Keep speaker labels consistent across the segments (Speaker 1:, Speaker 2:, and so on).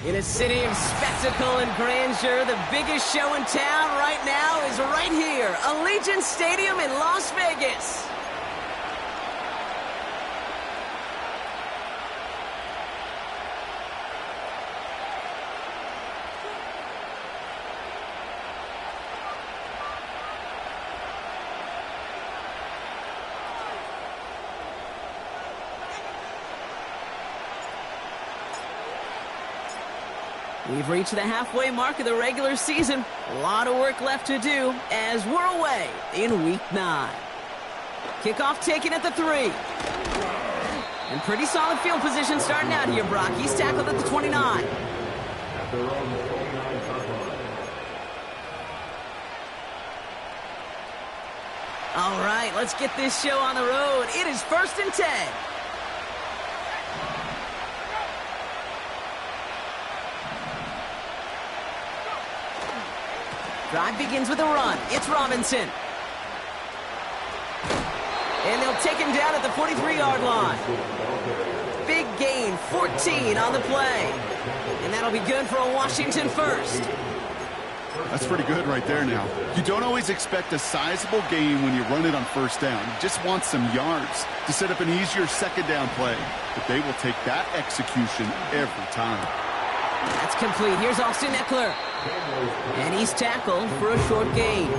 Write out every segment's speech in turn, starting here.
Speaker 1: In a city of spectacle and grandeur, the biggest show in town right now is right here, Allegiant Stadium in Las Vegas. We've reached the halfway mark of the regular season. A lot of work left to do as we're away in Week 9. Kickoff taken at the 3. And pretty solid field position starting out here, Brock. He's tackled at the 29. All right, let's get this show on the road. It is 1st and 10. Drive begins with a run. It's Robinson. And they'll take him down at the 43-yard line. Big gain, 14 on the play. And that'll be good for a Washington first.
Speaker 2: That's pretty good right there now. You don't always expect a sizable gain when you run it on 1st down. You just want some yards to set up an easier 2nd down play. But they will take that execution every time.
Speaker 1: That's complete. Here's Austin Eckler. And he's tackled for a short gain.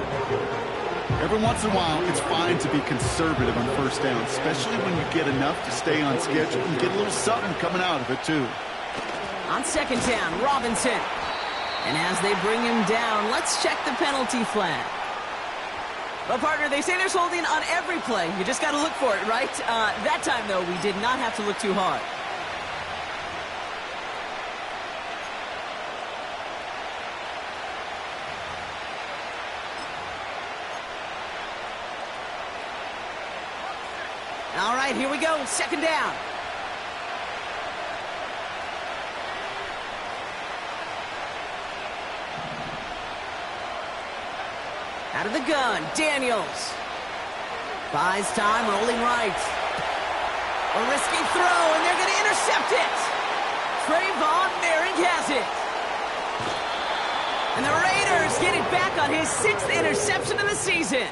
Speaker 2: Every once in a while, it's fine to be conservative on 1st down, especially when you get enough to stay on schedule and get a little something coming out of it, too.
Speaker 1: On 2nd down, Robinson. And as they bring him down, let's check the penalty flag. Well, partner, they say there's holding on every play. You just got to look for it, right? That time, though, we did not have to look too hard. All right, here we go. 2nd down. Out of the gun, Daniels. Buys time, rolling right. A risky throw, and they're going to intercept it. Trayvon Merrick has it. And the Raiders get it back on his 6th interception of the season.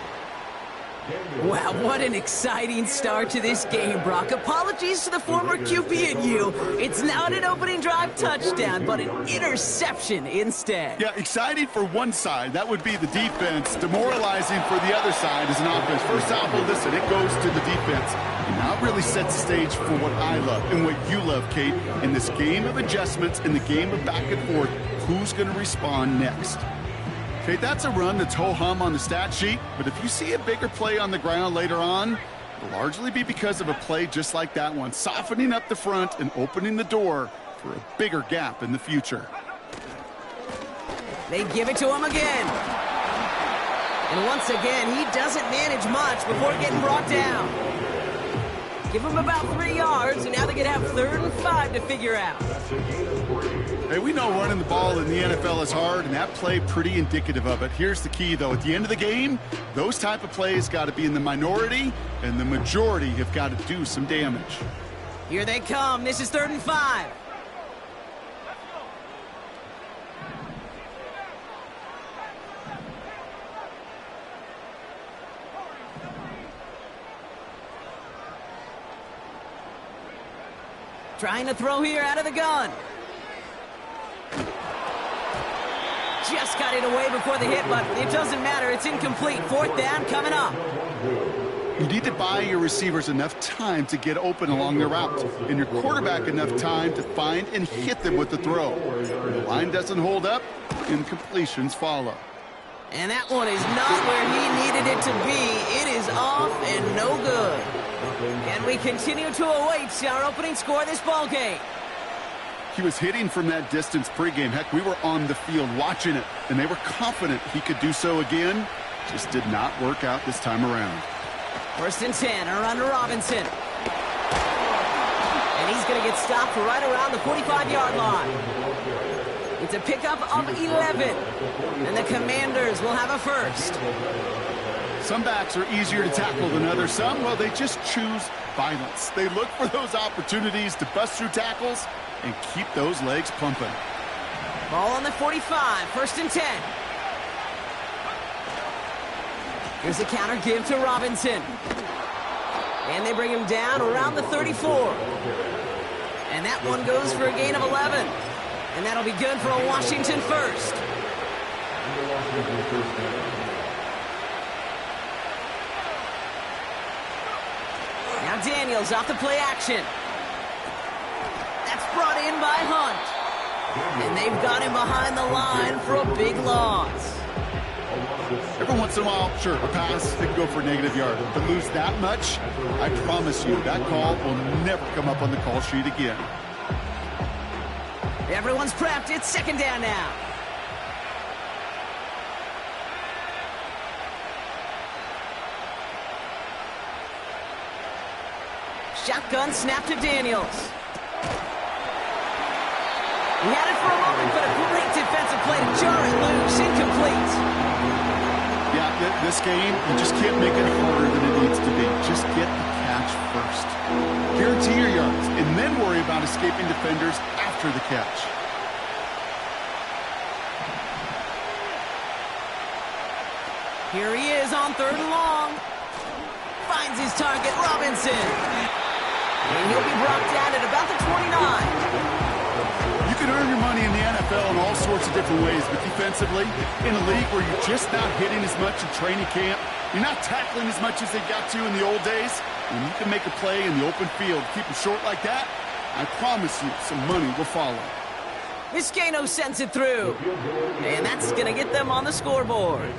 Speaker 1: Wow, what an exciting start to this game, Brock. Apologies to the former QB and you. It's not an opening drive touchdown, but an interception instead.
Speaker 2: Yeah, exciting for one side. That would be the defense. Demoralizing for the other side as an offense. First off, well, listen, it goes to the defense. And now it really sets the stage for what I love and what you love, Kate. In this game of adjustments, in the game of back and forth, who's going to respond next? Okay, that's a run that's ho-hum on the stat sheet, but if you see a bigger play on the ground later on, it'll largely be because of a play just like that one, softening up the front and opening the door for a bigger gap in the future.
Speaker 1: They give it to him again. And once again, he doesn't manage much before getting brought down. Give him about 3 yards, and now they're going to have 3rd and 5 to figure out.
Speaker 2: Hey, we know running the ball in the NFL is hard, and that play pretty indicative of it. Here's the key, though. At the end of the game, those type of plays got to be in the minority, and the majority have got to do some damage.
Speaker 1: Here they come. This is 3rd and 5. Trying to throw here out of the gun. Just got it away before the hit, but it doesn't matter. It's incomplete. 4th down coming up.
Speaker 2: You need to buy your receivers enough time to get open along the route, and your quarterback enough time to find and hit them with the throw. When the line doesn't hold up, incompletions follow.
Speaker 1: And that one is not where he needed it to be. It is off and no good. And we continue to await our opening score of this ball game.
Speaker 2: He was hitting from that distance pregame. Heck, we were on the field watching it, and they were confident he could do so again. Just did not work out this time around.
Speaker 1: 1st and 10, a run to Robinson. And he's going to get stopped right around the 45-yard line. It's a pickup of 11. And the Commanders will have a first.
Speaker 2: Some backs are easier to tackle than others. Some, well, they just choose violence. They look for those opportunities to bust through tackles and keep those legs pumping.
Speaker 1: Ball on the 45, 1st and 10. Here's a counter give to Robinson. And they bring him down around the 34. And that one goes for a gain of 11. And that'll be good for a Washington first. Now Daniels off the play action. That's brought in by Hunt. And they've got him behind the line for a big loss.
Speaker 2: Every once in a while, sure, a pass, they can go for a negative yard. But lose that much, I promise you, that call will never come up on the call sheet again.
Speaker 1: Everyone's prepped. It's 2nd down now. Shotgun snap to Daniels. He had it for a moment, but a great defensive play to jar it loose. Incomplete.
Speaker 2: Yeah, this game, you just can't make it harder than it needs to be. Just get the catch first. Guarantee your yards, and then worry about escaping defenders after the catch.
Speaker 1: Here he is on 3rd and long. Finds his target, Robinson. And he'll be brought down at about the 29.
Speaker 2: You can earn your money in the NFL in all sorts of different ways, but defensively, in a league where you're just not hitting as much in training camp, you're not tackling as much as they got to in the old days, when you can make a play in the open field, keep them short like that, I promise you some money will follow.
Speaker 1: Vizcaino sends it through. And that's going to get them on the scoreboard.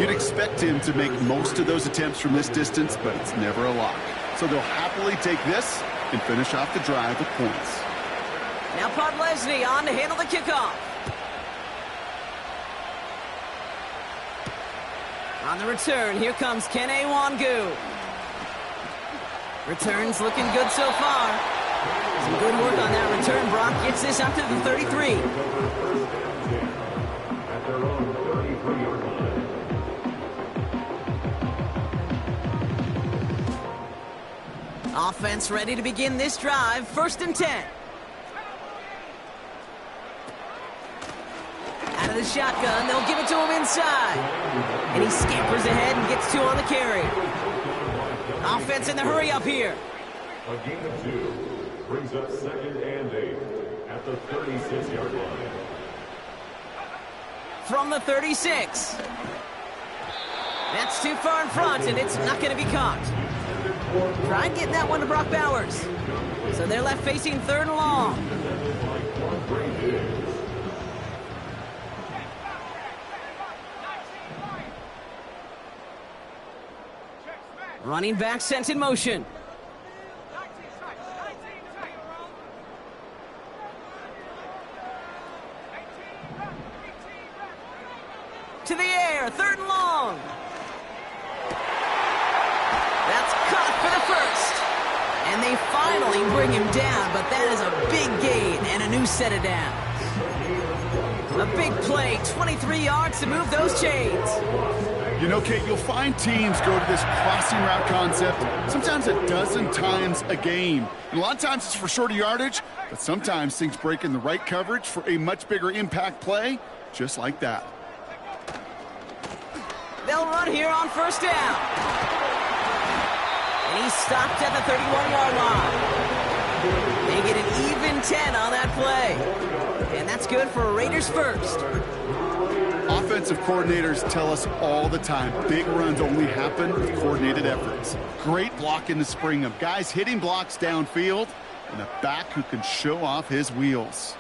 Speaker 2: You'd expect him to make most of those attempts from this distance, but it's never a lock. So they'll happily take this and finish off the drive with points.
Speaker 1: Now Podlesny on to handle the kickoff. On the return, here comes Kene Wangu. Returns looking good so far. Some good work on that return. Brock gets this up to the 33. Offense ready to begin this drive. 1st and 10. Out of the shotgun, they'll give it to him inside. And he scampers ahead and gets 2 on the carry. Offense in the hurry up here.
Speaker 3: A gain of 2 brings up 2nd and 8 at the 36-yard line.
Speaker 1: From the 36. That's too far in front, and it's not going to be caught. Tried getting that one to Brock Bowers. So they're left facing 3rd and long. Running back sent in motion. To the air, 3rd and long. That's caught for the first. And they finally bring him down, but that is a big gain and a new set of downs. A big play, 23 yards to move those chains.
Speaker 2: You know, Kate, you'll find teams go to this crossing route concept sometimes a dozen times a game. And a lot of times it's for shorter yardage, but sometimes things break in the right coverage for a much bigger impact play, just like that.
Speaker 1: They'll run here on 1st down. And he's stopped at the 31-yard line. They get an even 10 on that play. And that's good for a Raiders first.
Speaker 2: Offensive coordinators tell us all the time, big runs only happen with coordinated efforts. Great block in the spring of guys hitting blocks downfield and a back who can show off his wheels.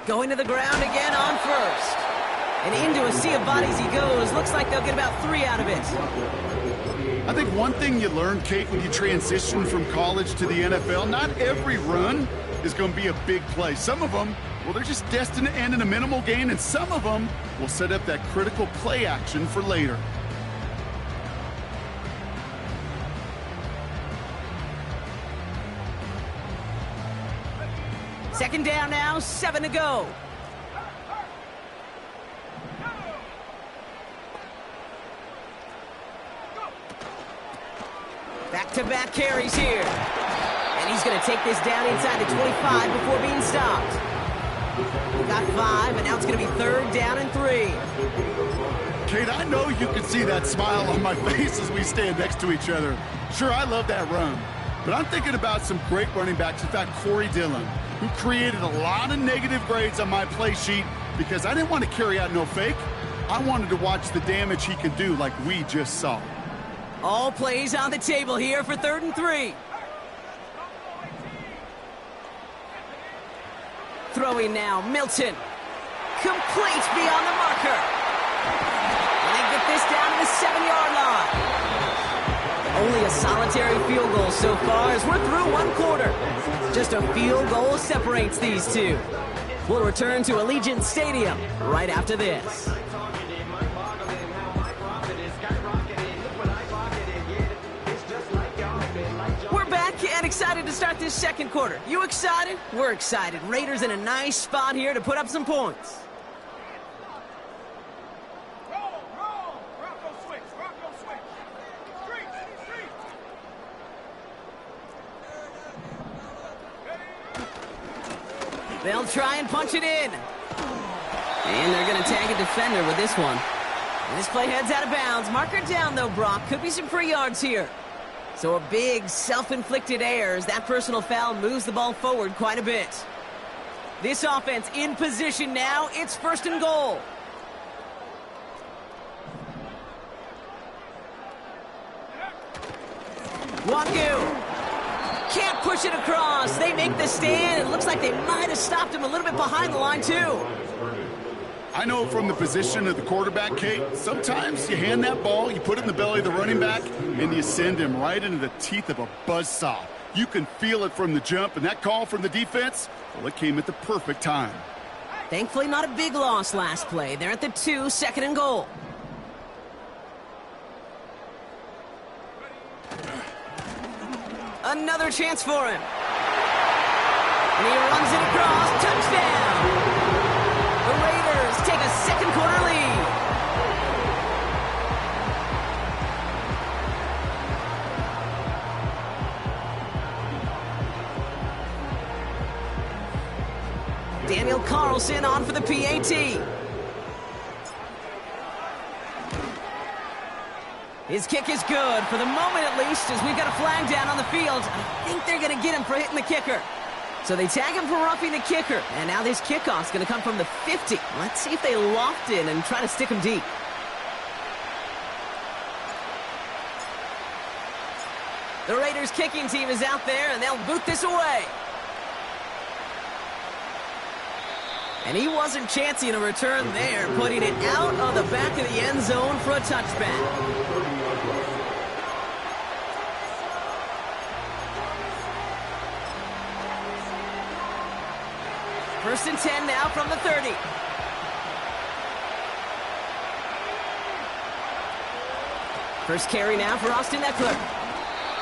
Speaker 1: Going to the ground again on 1st. And into a sea of bodies he goes. Looks like they'll get about 3 out of it.
Speaker 2: I think one thing you learn, Kate, when you transition from college to the NFL, not every run is going to be a big play. Some of them, well, they're just destined to end in a minimal gain, and some of them will set up that critical play action for later.
Speaker 1: Second down now, 7 to go. Back-to-back carries here. And he's going to take this down inside the 25 before being stopped. He got 5, and now it's going to be 3rd down and 3.
Speaker 2: Kate, I know you can see that smile on my face as we stand next to each other. Sure, I love that run. But I'm thinking about some great running backs. In fact, Corey Dillon, who created a lot of negative grades on my play sheet because I didn't want to carry out no fake. I wanted to watch the damage he could do like we just saw.
Speaker 1: All plays on the table here for 3rd and 3. Throwing now, Milton. Complete beyond the marker. And they get this down to the 7-yard line. Only a solitary field goal so far as we're through 1 quarter. Just a field goal separates these two. We'll return to Allegiant Stadium right after this. We're back and excited to start this 2nd quarter. You excited? We're excited. Raiders in a nice spot here to put up some points. They'll try and punch it in. And they're going to tag a defender with this one. And this play heads out of bounds. Marker down, though, Brock. Could be some free yards here. So a big self-inflicted error as that personal foul moves the ball forward quite a bit. This offense in position now. It's 1st and goal. Waku. Can't push it across. They make the stand. It looks like they might have stopped him a little bit behind the line, too.
Speaker 2: I know from the position of the quarterback, Kate, sometimes you hand that ball, you put it in the belly of the running back, and you send him right into the teeth of a buzzsaw. You can feel it from the jump, and that call from the defense, well, it came at the perfect time.
Speaker 1: Thankfully, not a big loss last play. They're at the 2, 2nd and goal. Another chance for him. And he runs it across. Touchdown! The Raiders take a 2nd quarter lead. Daniel Carlson on for the PAT. His kick is good, for the moment at least, as we've got a flag down on the field. I think they're going to get him for hitting the kicker. So they tag him for roughing the kicker, and now this kickoff's going to come from the 50. Let's see if they loft in and try to stick him deep. The Raiders kicking team is out there, and they'll boot this away. And he wasn't chancing a return there, putting it out of the back of the end zone for a touchback. 1st and 10 now from the 30. First carry now for Austin Eckler.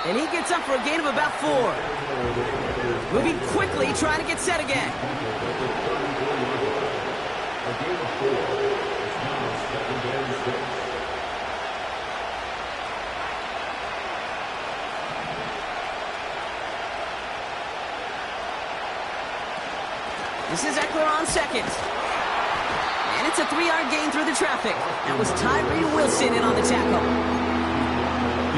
Speaker 1: And he gets up for a gain of about 4. Moving quickly, trying to get set again. This is Eckler on 2nd. And it's a 3-yard gain through the traffic. That was Tyree Wilson in on the tackle.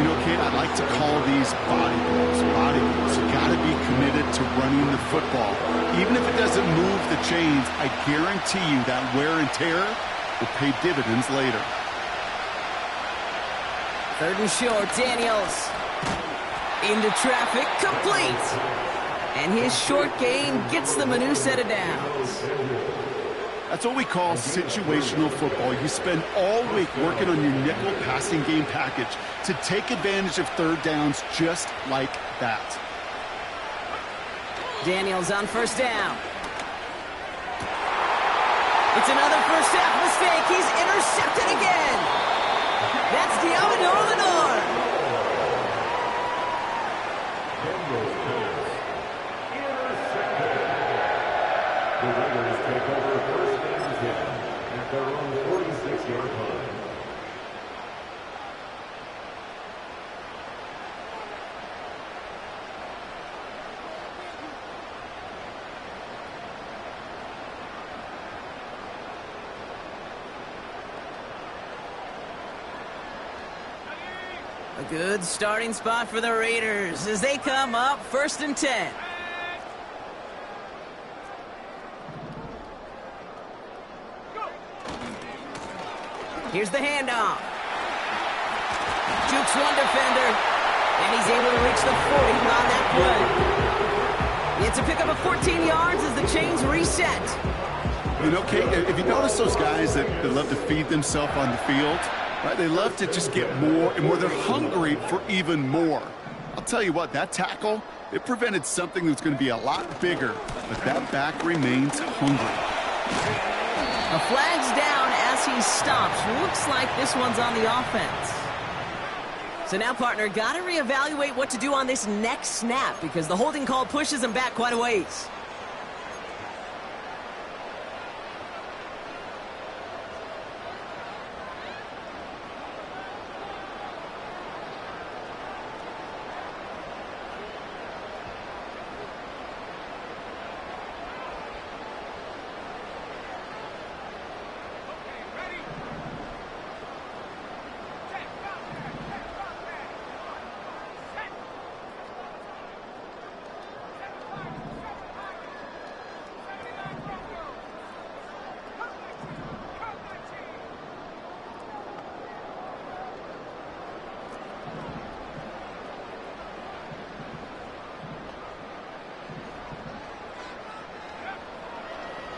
Speaker 2: You know, Kate, I like to call these body goals. Body goals. You got to be committed to running the football. Even if it doesn't move the chains, I guarantee you that wear and tear will pay dividends later.
Speaker 1: 3rd and short, Daniels. Into traffic, complete. And his short gain gets them a new set of downs.
Speaker 2: That's what we call situational football. You spend all week working on your nickel passing game package to take advantage of 3rd downs just like that.
Speaker 1: Daniels on 1st down. It's another first half mistake. He's intercepted again. That's Diamondor Lenore.
Speaker 3: The Raiders take over 1st and 10 at their own 46-yard line.
Speaker 1: A good starting spot for the Raiders as they come up 1st and 10. Here's the handoff. Jukes one defender, and he's able to reach the 40 on that play. It's a pickup of 14 yards as the chains reset.
Speaker 2: You know, Kate, if you notice those guys that love to feed themselves on the field, right? They love to just get more and more. They're hungry for even more. I'll tell you what, that tackle, it prevented something that's going to be a lot bigger, but that back remains hungry.
Speaker 1: A flag's down as he stops. Looks like this one's on the offense. So now, partner, got to reevaluate what to do on this next snap because the holding call pushes him back quite a ways.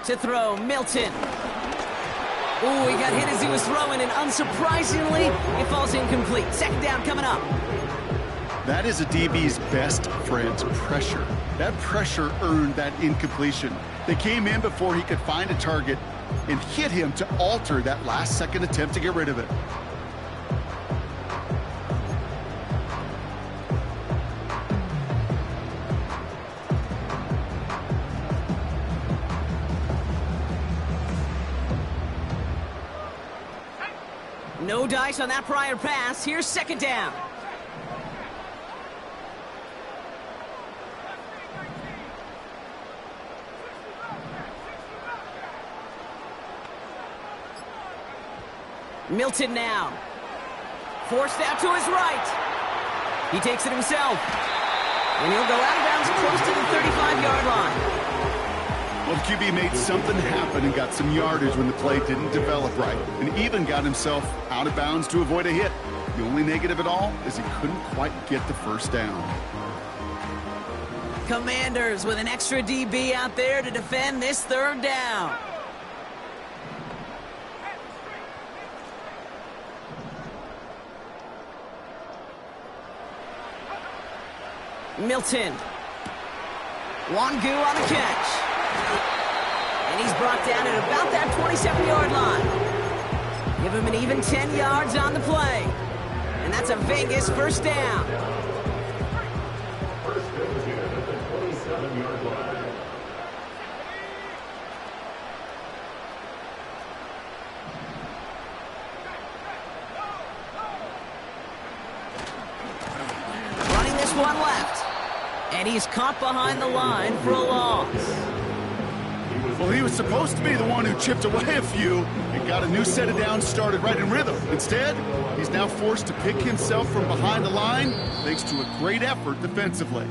Speaker 1: To throw, Milton. Ooh, he got hit as he was throwing, and unsurprisingly, it falls incomplete. 2nd down coming up.
Speaker 2: That is a DB's best friend, pressure. That pressure earned that incompletion. They came in before he could find a target and hit him to alter that last-second attempt to get rid of it.
Speaker 1: No dice on that prior pass. Here's 2nd down. Milton now. Forced out to his right. He takes it himself. And he'll go out of bounds close to the 35-yard line.
Speaker 2: Well, the QB made something happen and got some yardage when the play didn't develop right, and even got himself out of bounds to avoid a hit. The only negative at all is he couldn't quite get the 1st down.
Speaker 1: Commanders with an extra DB out there to defend this 3rd down. Milton. Wangu on the catch. And he's brought down at about that 27-yard line. Give him an even 10 yards on the play. And that's a Vegas 1st down.
Speaker 3: First and 10 at the 27-yard line.
Speaker 1: Running this one left. And he's caught behind the line for a loss.
Speaker 2: Well, he was supposed to be the one who chipped away a few and got a new set of downs started right in rhythm. Instead, he's now forced to pick himself from behind the line thanks to a great effort defensively.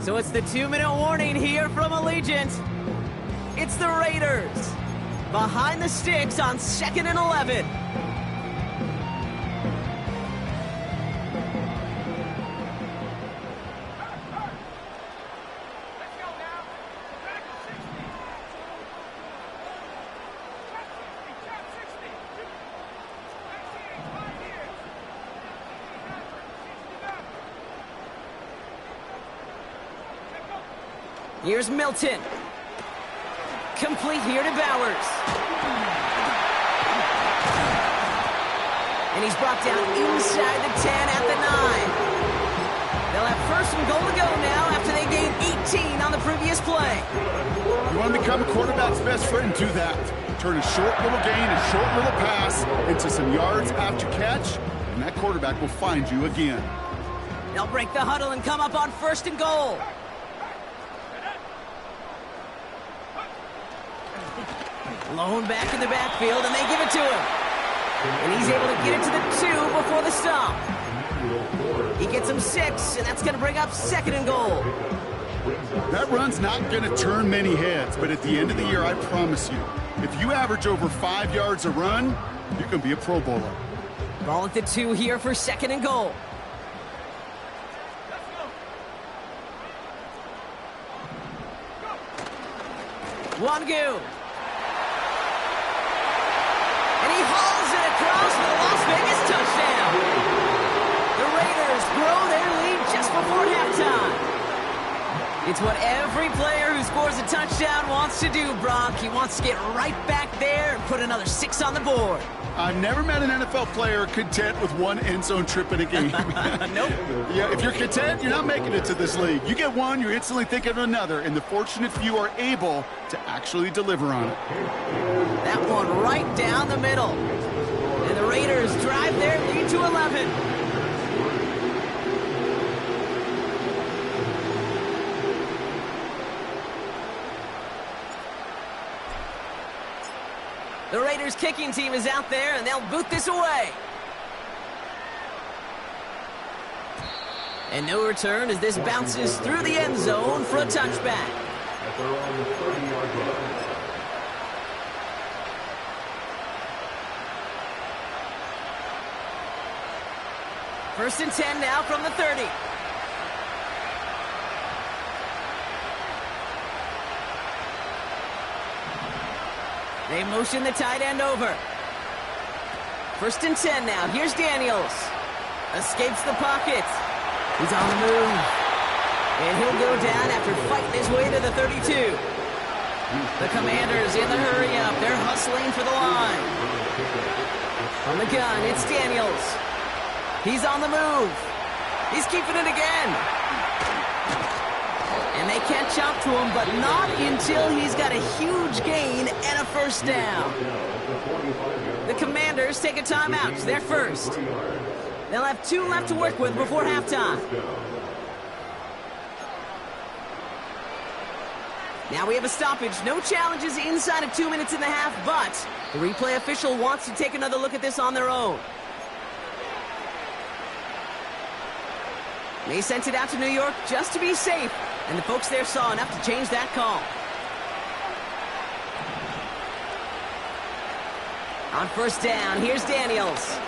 Speaker 1: So it's the 2-minute warning here from Allegiant. It's the Raiders behind the sticks on 2nd and 11. Here's Milton. Complete here to Bowers. And he's brought down inside the 10 at the 9. They'll have 1st and goal to go now after they gained 18 on the previous play.
Speaker 2: You want to become a quarterback's best friend, do that. Turn a short little gain, a short little pass into some yards after catch, and that quarterback will find you again.
Speaker 1: They'll break the huddle and come up on 1st and goal. Lone back in the backfield, and they give it to him. And he's able to get it to the 2 before the stop. He gets him 6, and that's going to bring up 2nd and goal.
Speaker 2: That run's not going to turn many heads, but at the end of the year, I promise you, if you average over 5 yards a run, you can be a Pro Bowler.
Speaker 1: Ball at the 2 here for 2nd and goal. Wangu. And he hauls it across for the Las Vegas touchdown. The Raiders grow their lead just before halftime. It's what every player who scores a touchdown wants to do, Brock. He wants to get right back there and put another 6 on the board.
Speaker 2: I've never met an NFL player content with one end zone trip in a game.
Speaker 1: Nope.
Speaker 2: Yeah, if you're content, you're not making it to this league. You get one, you're instantly thinking of another, and the fortunate few are able to actually deliver on it.
Speaker 1: That one right down the middle. And the Raiders drive their lead to 11. The Raiders kicking team is out there, and they'll boot this away. And no return as this bounces through the end zone for a touchback.
Speaker 3: At their own 30-yard line.
Speaker 1: First and 10 now from the 30. They motion the tight end over. First and 10 now. Here's Daniels. Escapes the pocket. He's on the move. And he'll go down after fighting his way to the 32. The Commanders in the hurry-up. They're hustling for the line. From the gun, it's Daniels. He's on the move. He's keeping it again. And they catch up to him, but not until he's got a huge gain and a first down. The Commanders take a timeout. They're first. They'll have 2 left to work with before halftime. Now we have a stoppage. No challenges inside of 2 minutes and a half, but the replay official wants to take another look at this on their own. They sent it out to New York just to be safe, and the folks there saw enough to change that call. On first down, here's Daniels.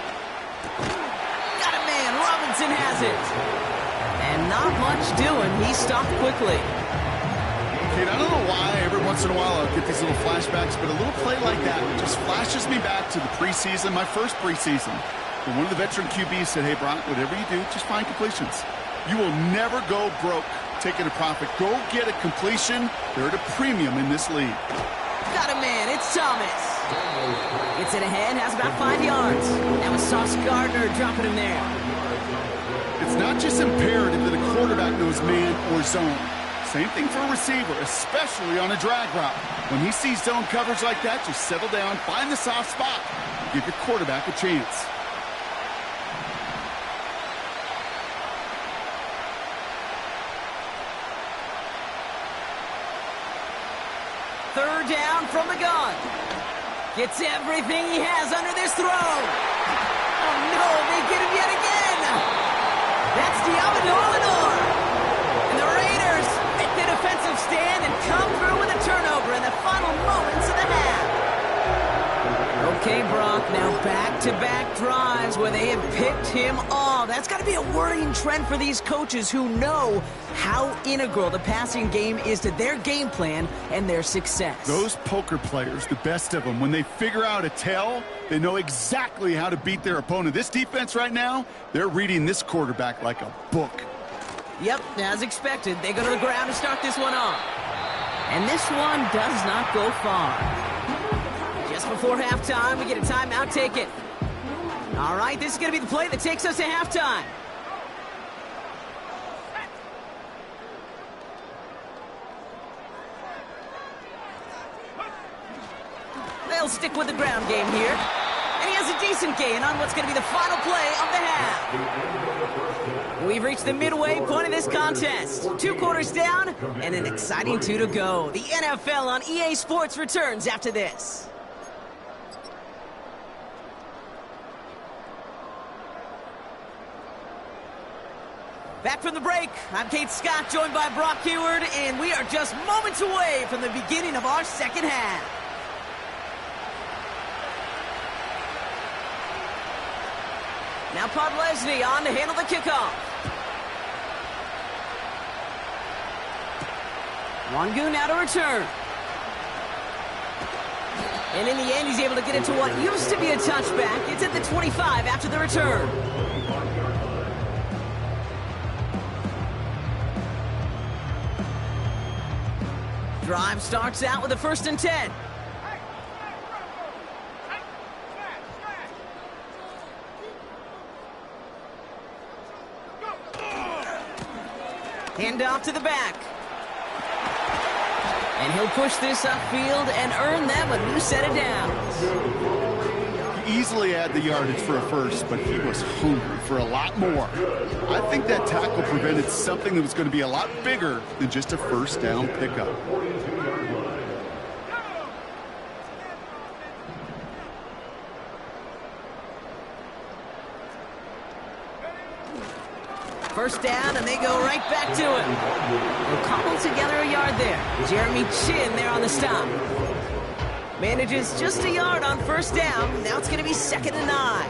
Speaker 1: Got a man, Robinson has it. And not much doing, he stopped quickly.
Speaker 2: Kid, I don't know why every once in a while I'll get these little flashbacks, but a little play like that just flashes me back to the preseason, my first preseason. And one of the veteran QBs said, hey, Brock, whatever you do, just find completions. You will never go broke taking a profit. Go get a completion. They're at a premium in this league.
Speaker 1: Got a man. It's Thomas. Gets it ahead, has about 5 yards. That was Sauce Gardner dropping him there.
Speaker 2: It's not just imperative that a quarterback knows man or zone. Same thing for a receiver, especially on a drag route. When he sees zone coverage like that, just settle down, find the soft spot, give your quarterback a chance.
Speaker 1: Third down from the gun. Gets everything he has under this throw. Oh, no, they get him yet again. That's Lenore. And the Raiders make the defensive stand and come through with a turnover in the final moments of the half. Okay, Brock, now back-to-back drives where they have picked him off. That's got to be a worrying trend for these coaches who know how integral the passing game is to their game plan and their success.
Speaker 2: Those poker players, the best of them, when they figure out a tell, they know exactly how to beat their opponent. This defense right now, they're reading this quarterback like a book.
Speaker 1: Yep, as expected, they go to the ground to start this one off. And this one does not go far. Just before halftime, we get a timeout taken. All right, this is going to be the play that takes us to halftime. They'll stick with the ground game here. And he has a decent gain on what's going to be the final play of the half. We've reached the midway point of this contest. 2 quarters down and an exciting 2 to go. The NFL on EA Sports returns after this. Back from the break, I'm Kate Scott, joined by Brock Heward, and we are just moments away from the beginning of our second half. Now Podlesny on to handle the kickoff. Wangu now to return. And in the end, he's able to get it to what used to be a touchback. It's at the 25 after the return. Drive starts out with a 1st and 10. Hand off to the back. And he'll push this upfield and earn them a new set of downs.
Speaker 2: He easily had the yardage for a first, but he was hungry for a lot more. I think that tackle prevented something that was going to be a lot bigger than just a 1st down pickup.
Speaker 1: First down, and they go right back to it. They'll cobble together a yard there. Jeremy Chin there on the stop. Manages just a yard on 1st down. Now it's going to be 2nd and 9.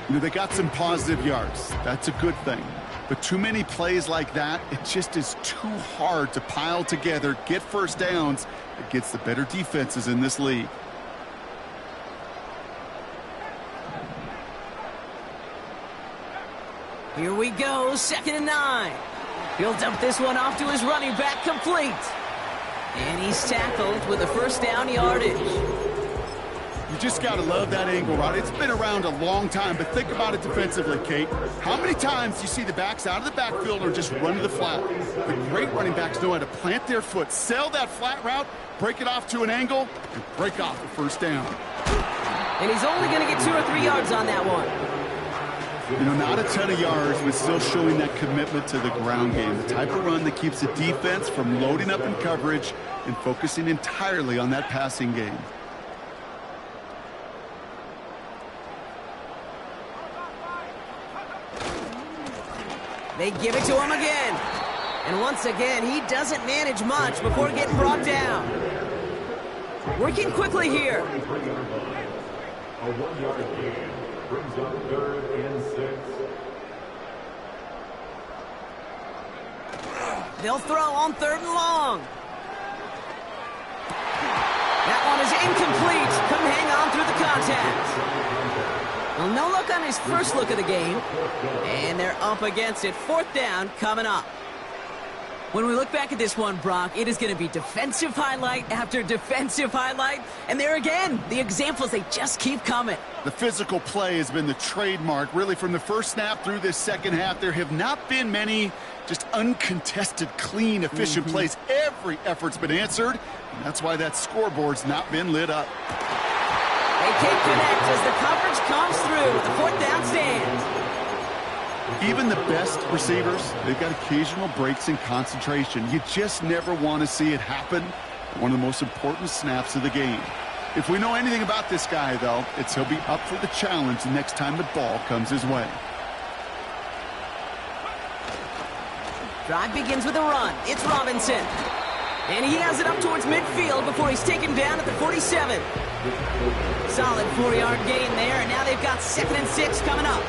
Speaker 2: You know, they got some positive yards. That's a good thing. But too many plays like that, it just is too hard to pile together, get 1st downs against the better defenses in this league.
Speaker 1: Here we go, 2nd and 9. He'll dump this one off to his running back, complete. And he's tackled with a 1st down yardage.
Speaker 2: You just got to love that angle, right? It's been around a long time, but think about it defensively, Kate. How many times do you see the backs out of the backfield or just run to the flat? The great running backs know how to plant their foot, sell that flat route, break it off to an angle, and break off a 1st down.
Speaker 1: And he's only going to get 2 or 3 yards on that one.
Speaker 2: You know, not a ton of yards, but still showing that commitment to the ground game. The type of run that keeps the defense from loading up in coverage and focusing entirely on that passing game.
Speaker 1: They give it to him again. And once again, he doesn't manage much before getting brought down. Working quickly here.
Speaker 3: A 1-yard gain brings up 3rd and 6.
Speaker 1: They'll throw on 3rd and long. That one is incomplete. Couldn't hang on through the contact. Well, no luck on his first look of the game. And they're up against it. 4th down coming up. When we look back at this one, Brock, it is going to be defensive highlight after defensive highlight. And there again, the examples, they just keep coming.
Speaker 2: The physical play has been the trademark, really, from the 1st snap through this 2nd half. There have not been many just uncontested, clean, efficient plays. Every effort's been answered, and that's why that scoreboard's not been lit up.
Speaker 1: They can't connect as the coverage comes through. The 4th down stands.
Speaker 2: Even the best receivers, they've got occasional breaks in concentration. You just never want to see it happen. One of the most important snaps of the game. If we know anything about this guy, though, it's he'll be up for the challenge the next time the ball comes his way.
Speaker 1: Drive begins with a run. It's Robinson. And he has it up towards midfield before he's taken down at the 47. Solid 4-yard gain there, and now they've got 2nd and 6 coming up.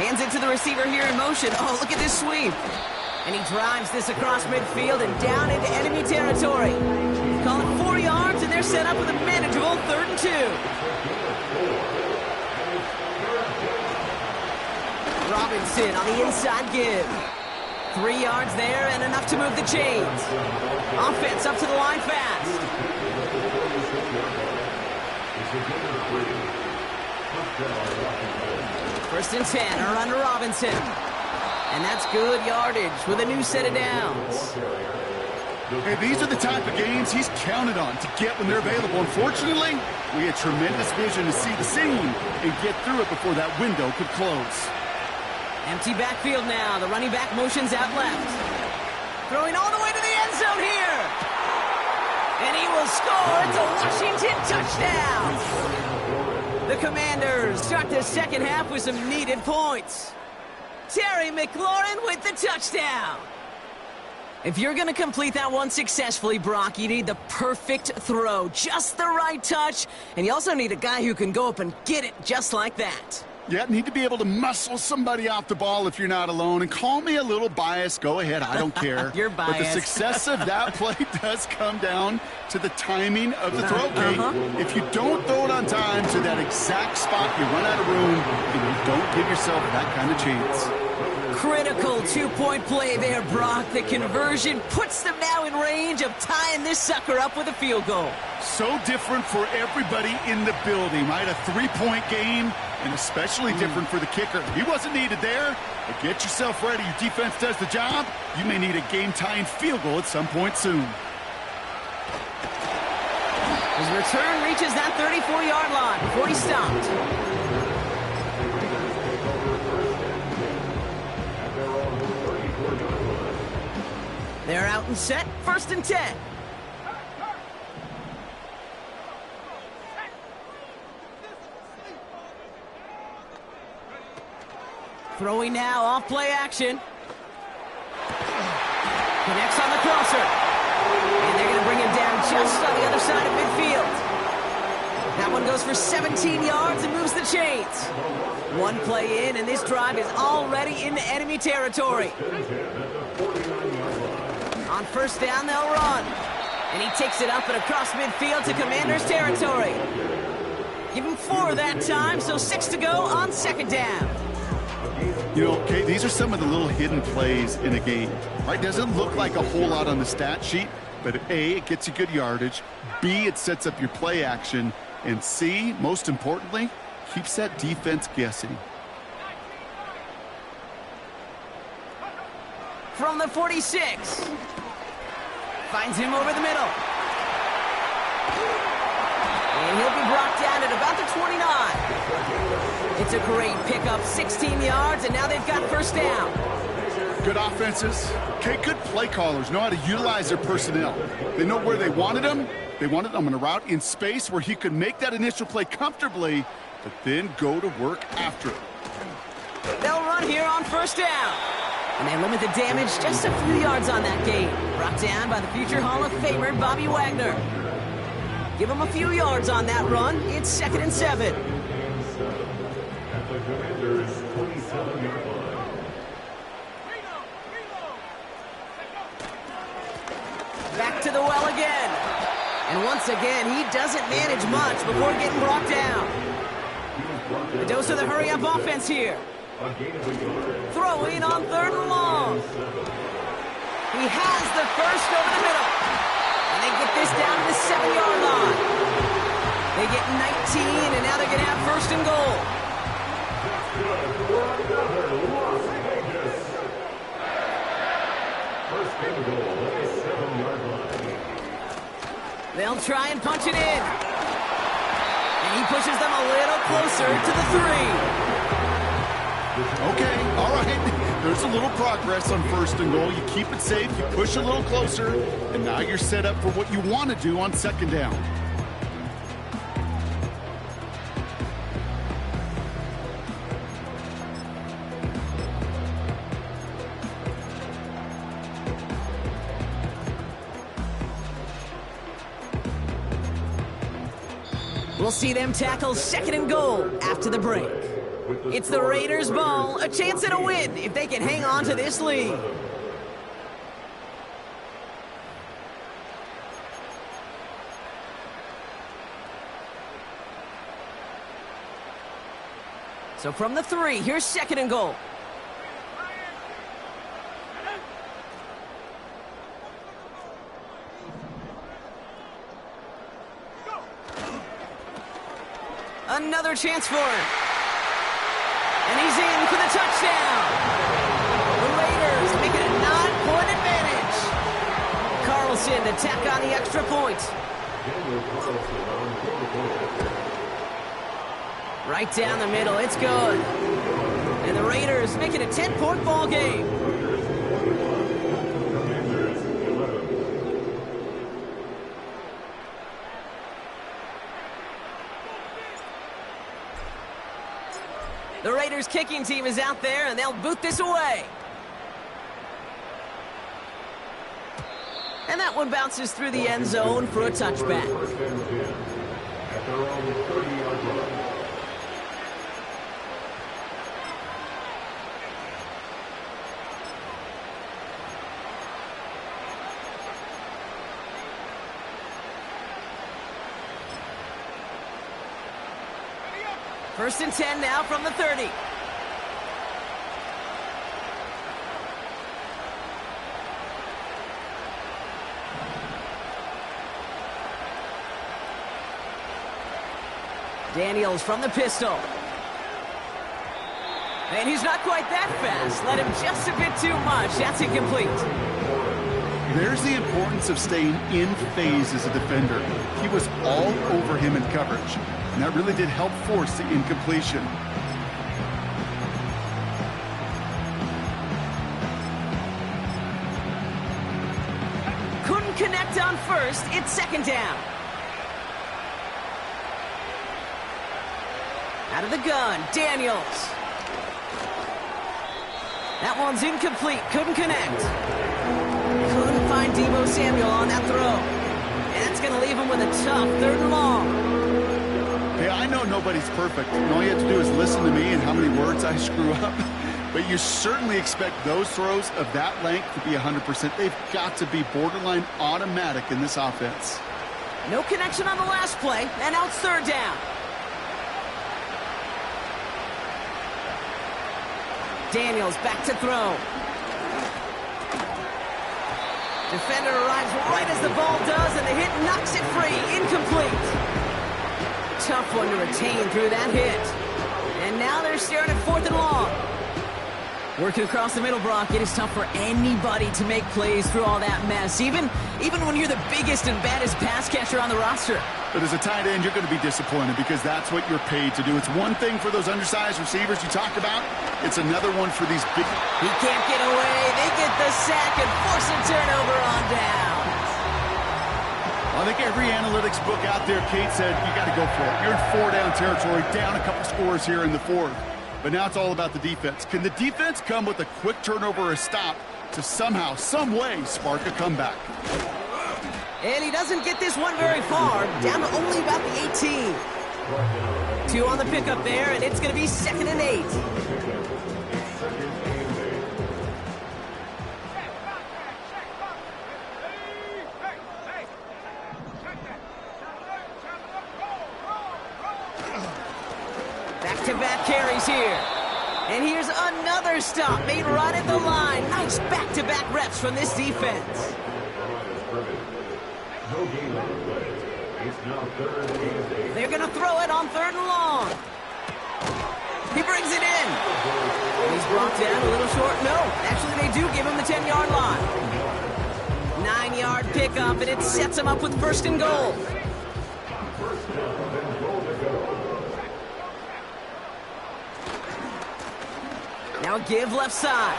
Speaker 1: Hands it to the receiver here in motion. Oh, look at this sweep. And he drives this across midfield and down into enemy territory. Call it 4 yards, and they're set up with a manageable 3rd and 2. Robinson on the inside give. 3 yards there and enough to move the chains. Offense up to the line fast. First and 10, a run to Robinson. And that's good yardage with a new set of downs.
Speaker 2: Hey, these are the type of games he's counted on to get when they're available. Unfortunately, we had tremendous vision to see the scene and get through it before that window could close.
Speaker 1: Empty backfield now. The running back motions out left. Throwing all the way to the end zone here. And he will score. It's a Washington touchdown. The Commanders start the second half with some needed points. Terry McLaurin with the touchdown. If you're going to complete that one successfully, Brock, you need the perfect throw, just the right touch, and you also need a guy who can go up and get it just like that.
Speaker 2: Yeah, need to be able to muscle somebody off the ball if you're not alone. And call me a little biased. Go ahead. I don't care.
Speaker 1: You're biased.
Speaker 2: But the success of that play does come down to the timing of the throw, Kate. If you don't throw it on time to that exact spot, you run out of room, and you don't give yourself that kind of chance.
Speaker 1: Critical two-point play there, Brock. The conversion puts them now in range of tying this sucker up with a field goal.
Speaker 2: So different for everybody in the building, right? A three-point game, and especially different for the kicker. He wasn't needed there, but get yourself ready. Your defense does the job. You may need a game-tying field goal at some point soon.
Speaker 1: His return reaches that 34-yard line before he stopped. They're out and set, 1st and 10. Throwing now, off play action. Connects on the crosser. And they're going to bring him down just on the other side of midfield. That one goes for 17 yards and moves the chains. One play in, and this drive is already into enemy territory. On 1st down, they'll run. And he takes it up and across midfield to Commanders territory. Give him 4 that time, so 6 to go on 2nd down.
Speaker 2: You know, Kate, these are some of the little hidden plays in a game, right? Doesn't look like a whole lot on the stat sheet, but A, it gets you good yardage. B, it sets up your play action. And C, most importantly, keeps that defense guessing.
Speaker 1: From the 46. Finds him over the middle. And he'll be brought down at about the 29. It's a great pickup, 16 yards, and now they've got 1st down.
Speaker 2: Good offenses. Okay, good play callers know how to utilize their personnel. They know where they wanted them. They wanted them on a route in space where he could make that initial play comfortably, but then go to work after it.
Speaker 1: They'll run here on 1st down. And they limit the damage just a few yards on that gain. Brought down by the future Hall of Famer, Bobby Wagner. Give him a few yards on that run. It's 2nd and 7.
Speaker 3: At the Commanders' 27-yard line.
Speaker 1: Back to the well again. And once again, he doesn't manage much before getting brought down. A dose of the hurry-up offense here. Throwing on 3rd and long. He has the first over the middle. And they get this down to the 7-yard line. They get 19, and now they're going to have 1st and goal.
Speaker 3: First and goal at the 7-yard line.
Speaker 1: They'll try and punch it in. And he pushes them a little closer to the 3.
Speaker 2: Okay, all right. There's a little progress on 1st and goal. You keep it safe, you push a little closer, and now you're set up for what you want to do on 2nd down.
Speaker 1: We'll see them tackle 2nd and goal after the break. It's the Raiders' ball, a chance at a win if they can hang on to this lead. So from the 3, here's 2nd and goal. Another chance for him. And he's in for the touchdown. The Raiders make it a 9-point advantage. Carlson to tack on the extra point. Right down the middle, it's good. And the Raiders make it a 10-point ball game. The Raiders kicking team is out there, and they'll boot this away. And that one bounces through the end zone for a touchback.
Speaker 3: First and 10 at their own 30-yard line.
Speaker 1: First and 10 now from the 30. Daniels from the pistol. And he's not quite that fast. Let him just a bit too much. That's incomplete.
Speaker 2: There's the importance of staying in phase as a defender. He was all over him in coverage, and that really did help force the incompletion.
Speaker 1: Couldn't connect on first. It's second down. Out of the gun, Daniels. That one's incomplete. Couldn't connect. Couldn't find Deebo Samuel on that throw. And that's going to leave him with a tough 3rd and long.
Speaker 2: Hey, I know nobody's perfect. And all you have to do is listen to me and how many words I screw up. But you certainly expect those throws of that length to be 100%. They've got to be borderline automatic in this offense.
Speaker 1: No connection on the last play, and now it's 3rd down. Daniels back to throw. Defender arrives right as the ball does, and the hit knocks it free. Incomplete. Tough one to retain through that hit. And now they're staring at 4th and long. Working across the middle, Brock, it is tough for anybody to make plays through all that mess, even when you're the biggest and baddest pass catcher on the roster.
Speaker 2: But as a tight end, you're going to be disappointed because that's what you're paid to do. It's one thing for those undersized receivers you talk about. It's another one for these big...
Speaker 1: He can't get away. They get the sack and force a turnover on down.
Speaker 2: I think every analytics book out there, Kate said, you got to go for it. You're in 4-down territory, down a couple scores here in the 4th. But now it's all about the defense. Can the defense come with a quick turnover or a stop to somehow, some way, spark a comeback?
Speaker 1: And he doesn't get this one very far, down to only about the 18. 2 on the pickup there, and it's going to be 2nd and 8. Back-to-back carries here. And here's another stop made right at the line. Nice back-to-back reps from this defense. They're going to throw it on 3rd and long. He brings it in. He's brought down a little short. No, actually they do give him the 10-yard line. 9-yard pickup, and it sets him up with 1st and goal. Now give left side.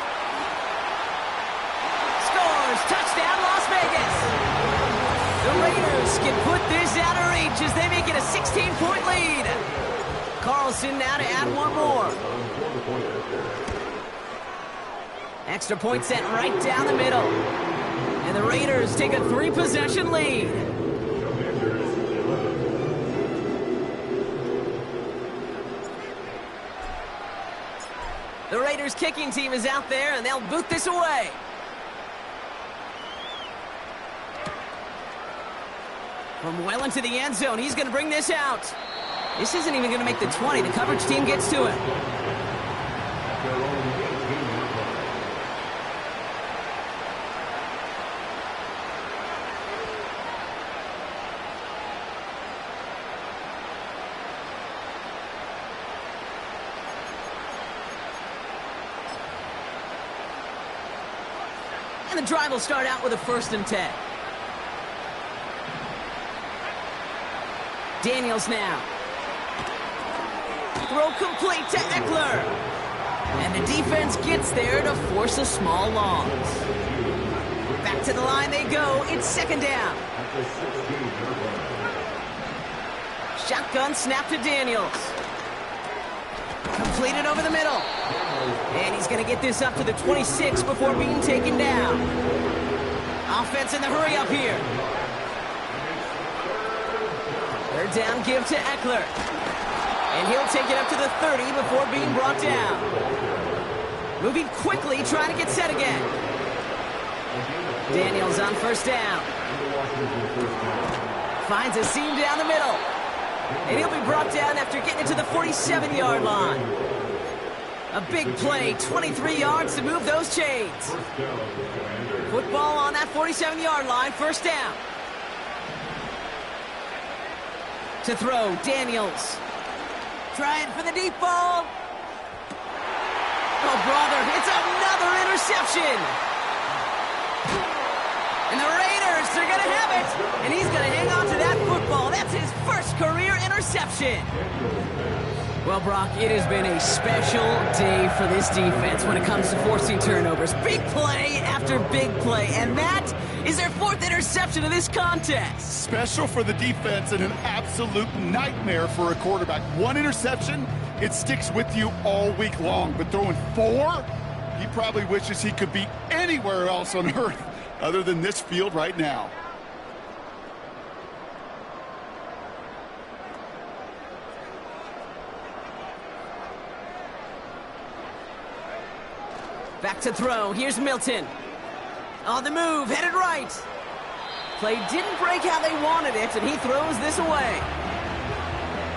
Speaker 1: Scores! Touchdown, Las Vegas! The Raiders can put this out of reach as they make it a 16-point lead. Carlson now to add one more. Extra point set right down the middle. And the Raiders take a 3-possession lead. The Raiders kicking team is out there, and they'll boot this away. From well into the end zone, he's going to bring this out. This isn't even going to make the 20. The coverage team gets to it. And the drive will start out with a 1st and 10. Daniels now. Throw complete to Eckler. And the defense gets there to force a small loss. Back to the line they go. It's 2nd down. Shotgun snap to Daniels. Complete Completed over the middle. And he's going to get this up to the 26 before being taken down. Offense in the hurry up here. Third down give to Eckler. And he'll take it up to the 30 before being brought down. Moving quickly, trying to get set again. Daniels on first down. Finds a seam down the middle. And he'll be brought down after getting it to the 47-yard line. A big play, 23 yards to move those chains. Football on that 47-yard line, first down. To throw, Daniels. Trying for the deep ball. Oh, brother, it's another interception. And the Raiders, they're going to have it. And he's going to hang on to that football. That's his first career interception. Well, Brock, it has been a special day for this defense when it comes to forcing turnovers. Big play after big play. And that is their fourth interception of this contest.
Speaker 2: Special for the defense and an absolute nightmare for a quarterback. One interception, it sticks with you all week long. But throwing four, he probably wishes he could be anywhere else on earth other than this field right now.
Speaker 1: Back to throw. Here's Milton. On the move, headed right. Play didn't break how they wanted it, and he throws this away.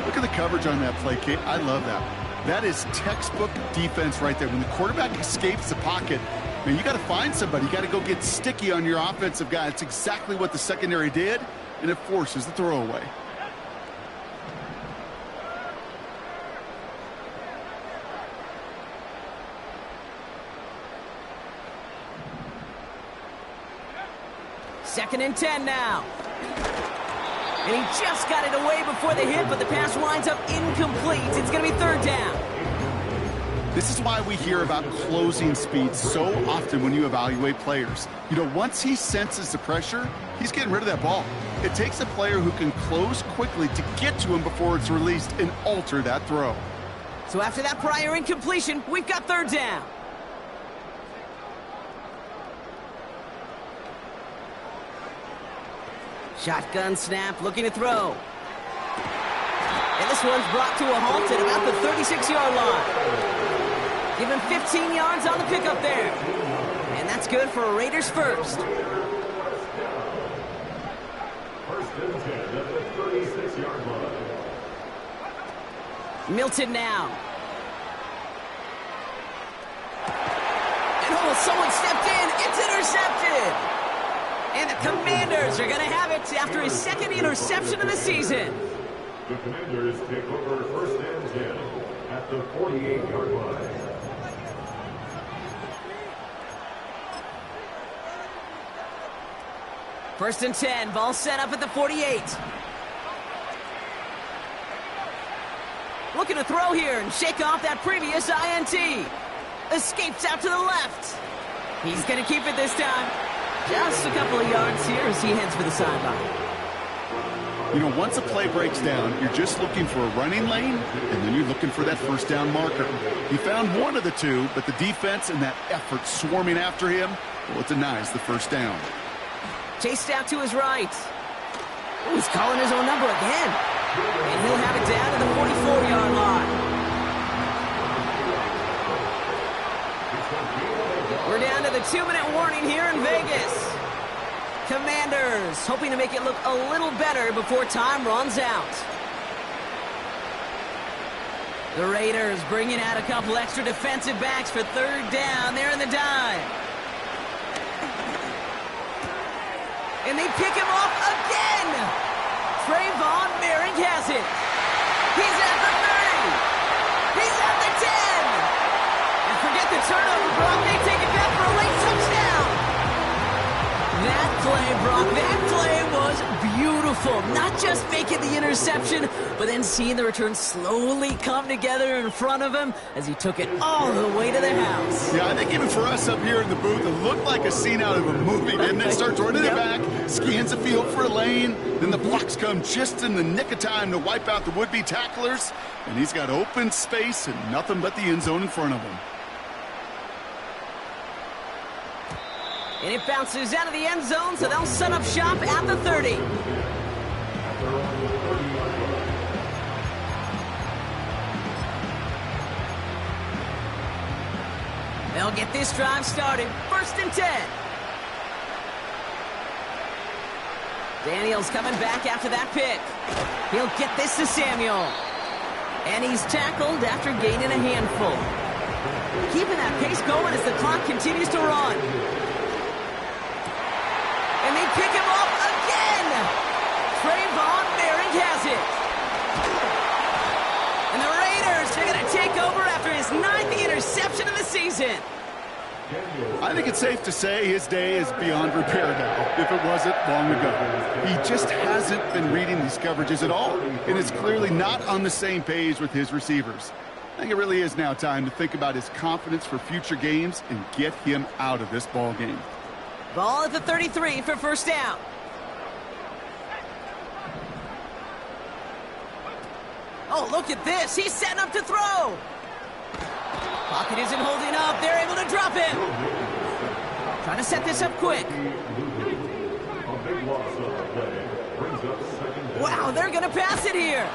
Speaker 2: Look at the coverage on that play, Kate. I love that. That is textbook defense right there. When the quarterback escapes the pocket, man, you got to find somebody. You got to go get sticky on your offensive guy. It's exactly what the secondary did, and it forces the throwaway.
Speaker 1: Second and 10 now. And he just got it away before the hit, but the pass winds up incomplete. It's going to be third down.
Speaker 2: This is why we hear about closing speed so often when you evaluate players. You know, once he senses the pressure, he's getting rid of that ball. It takes a player who can close quickly to get to him before it's released and alter that throw.
Speaker 1: So after that prior incompletion, we've got third down. Shotgun snap, looking to throw. And this one's brought to a halt at about the 36-yard line. Give him 15 yards on the pickup there. And that's good for a Raiders first.
Speaker 3: First and 10 at the 36-yard line.
Speaker 1: Milton now. And oh, someone stepped in. It's intercepted. And the Commanders are going to have it after his second interception of the season.
Speaker 3: The Commanders take over first and 10 at the 48-yard line.
Speaker 1: First and 10, ball set up at the 48. Looking to throw here and shake off that previous INT. Escapes out to the left. He's going to keep it this time. Just a couple of yards here as he heads for the sideline.
Speaker 2: You know, once a play breaks down, you're just looking for a running lane, and then you're looking for that first down marker. He found one of the two, but the defense and that effort swarming after him, well, it denies the first down.
Speaker 1: Chased out to his right. Oh, he's calling his own number again. And he'll have it down to the 44-yard line. We're down to the 2-minute warning here in Vegas. Commanders hoping to make it look a little better before time runs out. The Raiders bringing out a couple extra defensive backs for third down. They're in the dime. And they pick him off again. Trayvon Merrick has it. He's at the 30. He's at the 10. And forget the turnover, Brock. They take it back for a late touchdown. That play, Brock, that play was was beautiful. Not just making the interception, but then seeing the return slowly come together in front of him as he took it all the way to the house.
Speaker 2: Yeah, I think even for us up here in the booth, it looked like a scene out of a movie, didn't it? Starts running it back, scans the field for a lane, then the blocks come just in the nick of time to wipe out the would-be tacklers, and he's got open space and nothing but the end zone in front of him.
Speaker 1: And it bounces out of the end zone, so they'll set up shop at the 30. They'll get this drive started. 1st and 10. Daniels coming back after that pick. He'll get this to Samuel. And he's tackled after gaining a handful. Keeping that pace going as the clock continues to run. And they pick him up again. Trayvon Merrick has it. And the Raiders are going to take over after his 9th interception of the season.
Speaker 2: I think it's safe to say his day is beyond repair now, if it wasn't long ago. He just hasn't been reading these coverages at all, and is clearly not on the same page with his receivers. I think it really is now time to think about his confidence for future games and get him out of this ball game.
Speaker 1: Ball at the 33 for 1st down. Oh, look at this. He's setting up to throw. Pocket isn't holding up. They're able to drop him. Trying to set this up quick. Wow, they're going to pass it here.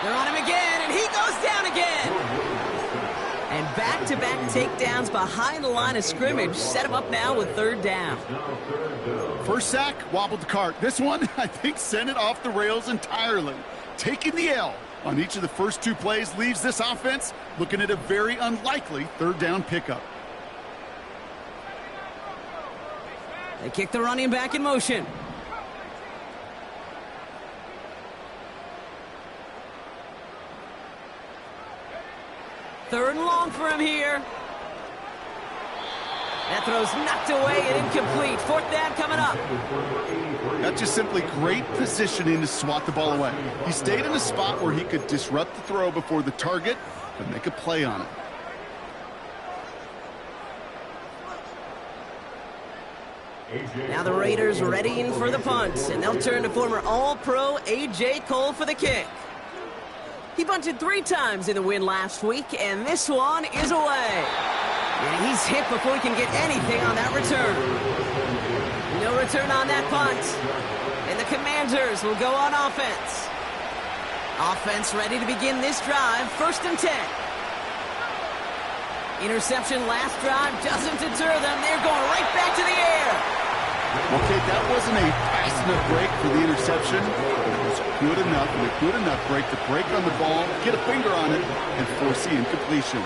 Speaker 1: They're on him again, and he goes down again. And back-to-back takedowns behind the line of scrimmage set him up now with 3rd down.
Speaker 2: First sack, wobbled the cart. This one, I think, sent it off the rails entirely. Taking the L on each of the first 2 plays leaves this offense looking at a very unlikely 3rd down pickup.
Speaker 1: They kick the running back in motion. Third and long for him here. That throw's knocked away and incomplete. 4th down coming up.
Speaker 2: That's just simply great positioning to swat the ball away. He stayed in a spot where he could disrupt the throw before the target and make a play on it.
Speaker 1: Now the Raiders readying for the punt, and they'll turn to former All-Pro A.J. Cole for the kick. He bunted 3 times in the win last week, and this one is away. And he's hit before he can get anything on that return. No return on that punt. And the Commanders will go on offense. Offense ready to begin this drive. 1st and 10. Interception last drive doesn't deter them. They're going right back to the air.
Speaker 2: Okay, that wasn't a fast enough break for the interception. It was good enough and a good enough break to break on the ball, get a finger on it, and force the incompletion.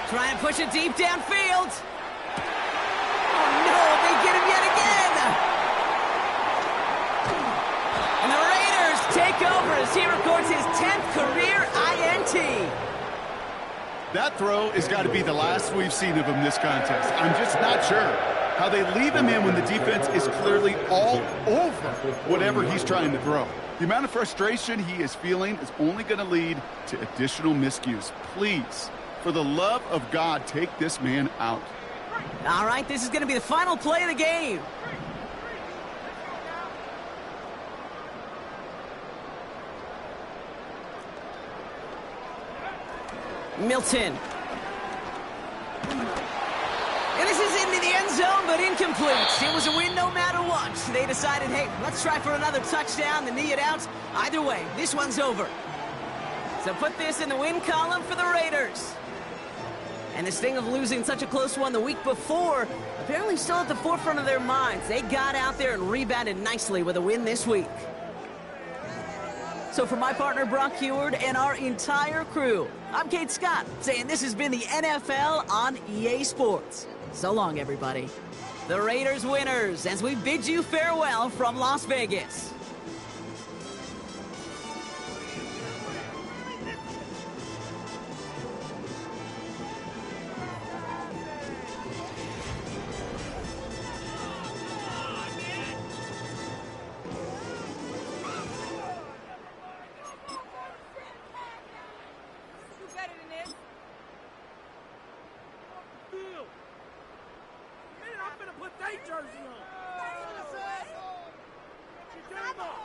Speaker 1: Try and push it deep downfield. Oh, no, they get him yet again. And the Raiders take over as he records his 10th career INT.
Speaker 2: That throw has got to be the last we've seen of him this contest. I'm just not sure how they leave him in when the defense is clearly all over whatever he's trying to throw. The amount of frustration he is feeling is only going to lead to additional miscues. Please, for the love of God, take this man out.
Speaker 1: All right, this is going to be the final play of the game. Milton. And this is into the end zone, but incomplete. It was a win no matter what. They decided, hey, let's try for another touchdown, the knee it out. Either way, this one's over. So put this in the win column for the Raiders. And this thing of losing such a close one the week before, apparently still at the forefront of their minds. They got out there and rebounded nicely with a win this week. So for my partner, Brock Heward, and our entire crew, I'm Kate Scott, saying this has been the NFL on EA Sports. So long, everybody. The Raiders winners as we bid you farewell from Las Vegas.
Speaker 4: Come on!